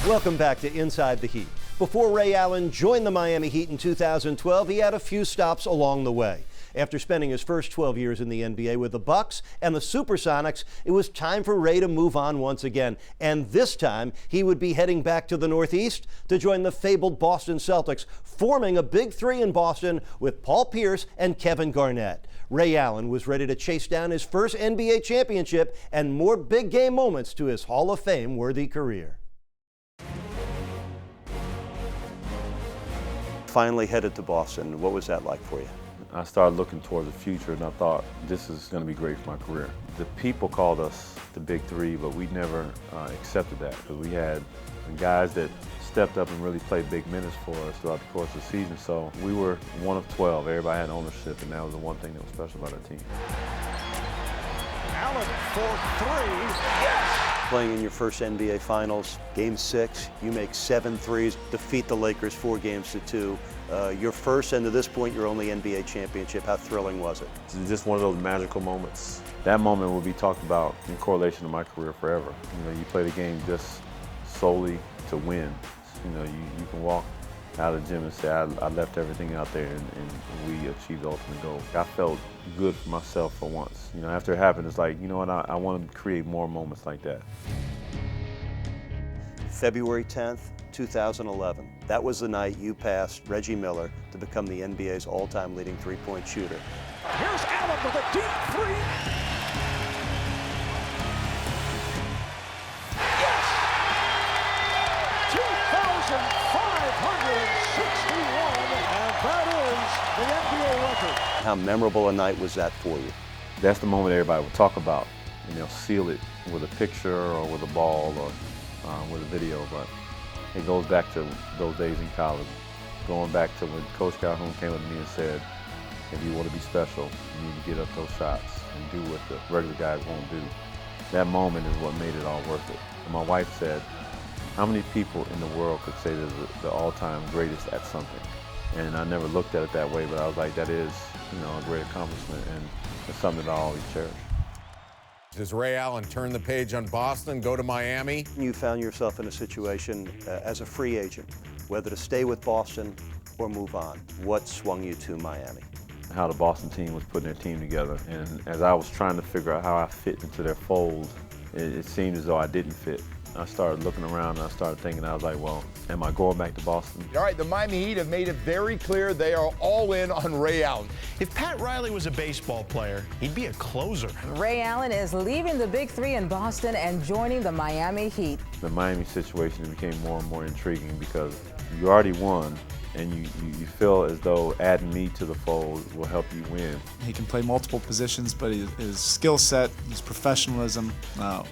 Welcome back to Inside the Heat. Before Ray Allen joined the Miami Heat in 2012, he had a few stops along the way. After spending his first 12 years in the NBA with the Bucks and the Supersonics, it was time for Ray to move on once again. And this time, he would be heading back to the Northeast to join the fabled Boston Celtics, forming a big three in Boston with Paul Pierce and Kevin Garnett. Ray Allen was ready to chase down his first NBA championship and more big game moments to his Hall of Fame-worthy career. Finally headed to Boston. What was that like for you? I started looking towards the future, and I thought this is going to be great for my career. The people called us the Big Three, but we never accepted that, because we had guys that stepped up and really played big minutes for us throughout the course of the season. So we were one of 12. Everybody had ownership, and that was the one thing that was special about our team. Allen for three. Yes! Playing in your first NBA Finals, Game 6, you make 7 threes, defeat the Lakers 4-2. Your first, and to this point, your only NBA championship. How thrilling was it? It's just one of those magical moments. That moment will be talked about in correlation to my career forever. You know, you play the game just solely to win. You know, you can walk out of the gym and say, I left everything out there and we achieved the ultimate goal. I felt good for myself for once. You know, after it happened, it's like, you know what, I want to create more moments like that. February 10th, 2011. That was the night you passed Reggie Miller to become the NBA's all-time leading three-point shooter. Here's Allen with a deep three. Yes! 2,561, and that is the NBA record. How memorable a night was that for you? That's the moment everybody will talk about. You know, seal it with a picture or with a ball or with a video, but it goes back to those days in college. Going back to when Coach Calhoun came up to me and said, if you want to be special, you need to get up those shots and do what the regular guys won't do. That moment is what made it all worth it. And my wife said, how many people in the world could say they're the all-time greatest at something? And I never looked at it that way, but I was like, that is, you know, a great accomplishment, and it's something that I always cherish. Does Ray Allen turn the page on Boston, go to Miami? You found yourself in a situation as a free agent, whether to stay with Boston or move on. What swung you to Miami? How the Boston team was putting their team together, and as I was trying to figure out how I fit into their fold, it seemed as though I didn't fit. I started looking around and I started thinking, I was like, well, am I going back to Boston? All right, the Miami Heat have made it very clear they are all in on Ray Allen. If Pat Riley was a baseball player, he'd be a closer. Ray Allen is leaving the Big Three in Boston and joining the Miami Heat. The Miami situation became more and more intriguing because you already won, and you feel as though adding me to the fold will help you win. He can play multiple positions, but his skill set, his professionalism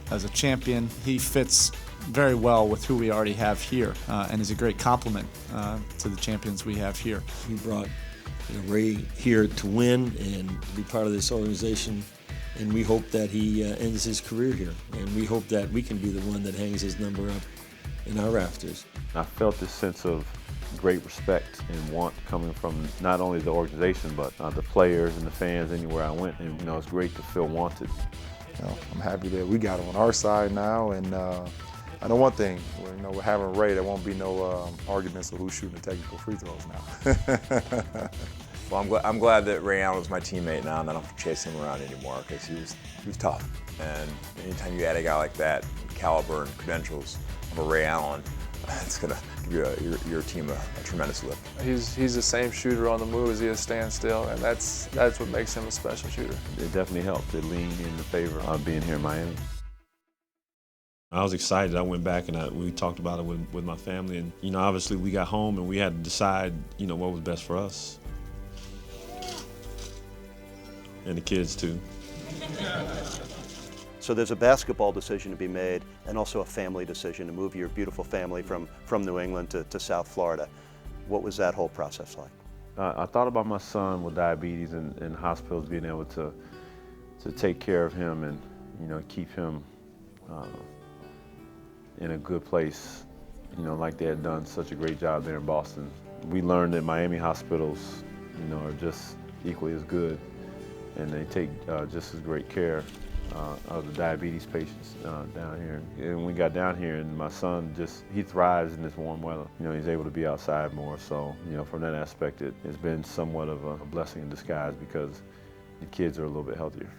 as a champion, he fits very well with who we already have here, and is a great complement to the champions we have here. We brought Ray here to win and be part of this organization, and we hope that he ends his career here, and we hope that we can be the one that hangs his number up in our rafters. I felt this sense of great respect and want coming from not only the organization, but the players and the fans anywhere I went. And you know, it's great to feel wanted. You know, I'm happy that we got him on our side now, and I know one thing, with having Ray, there won't be no arguments of who's shooting the technical free throws now. Well, I'm glad that Ray Allen was my teammate now, and I don't have to chase him around anymore, because he was tough. And anytime you add a guy like that, caliber and credentials of a Ray Allen, it's going to give your team a tremendous lift. He's the same shooter on the move as he is standstill, and that's what makes him a special shooter. It definitely helped. It leaned in the favor of being here in Miami. I was excited. I went back and we talked about it with my family, and obviously we got home and we had to decide what was best for us. And the kids too. So there's a basketball decision to be made and also a family decision to move your beautiful family from New England to South Florida. What was that whole process like? I thought about my son with diabetes and hospitals, being able to take care of him and keep him in a good place, like they had done such a great job there in Boston. We learned that Miami hospitals, are just equally as good, and they take just as great care of the diabetes patients down here. And when we got down here, and my son he thrives in this warm weather. You know, he's able to be outside more. So, you know, from that aspect, it's been somewhat of a blessing in disguise because the kids are a little bit healthier.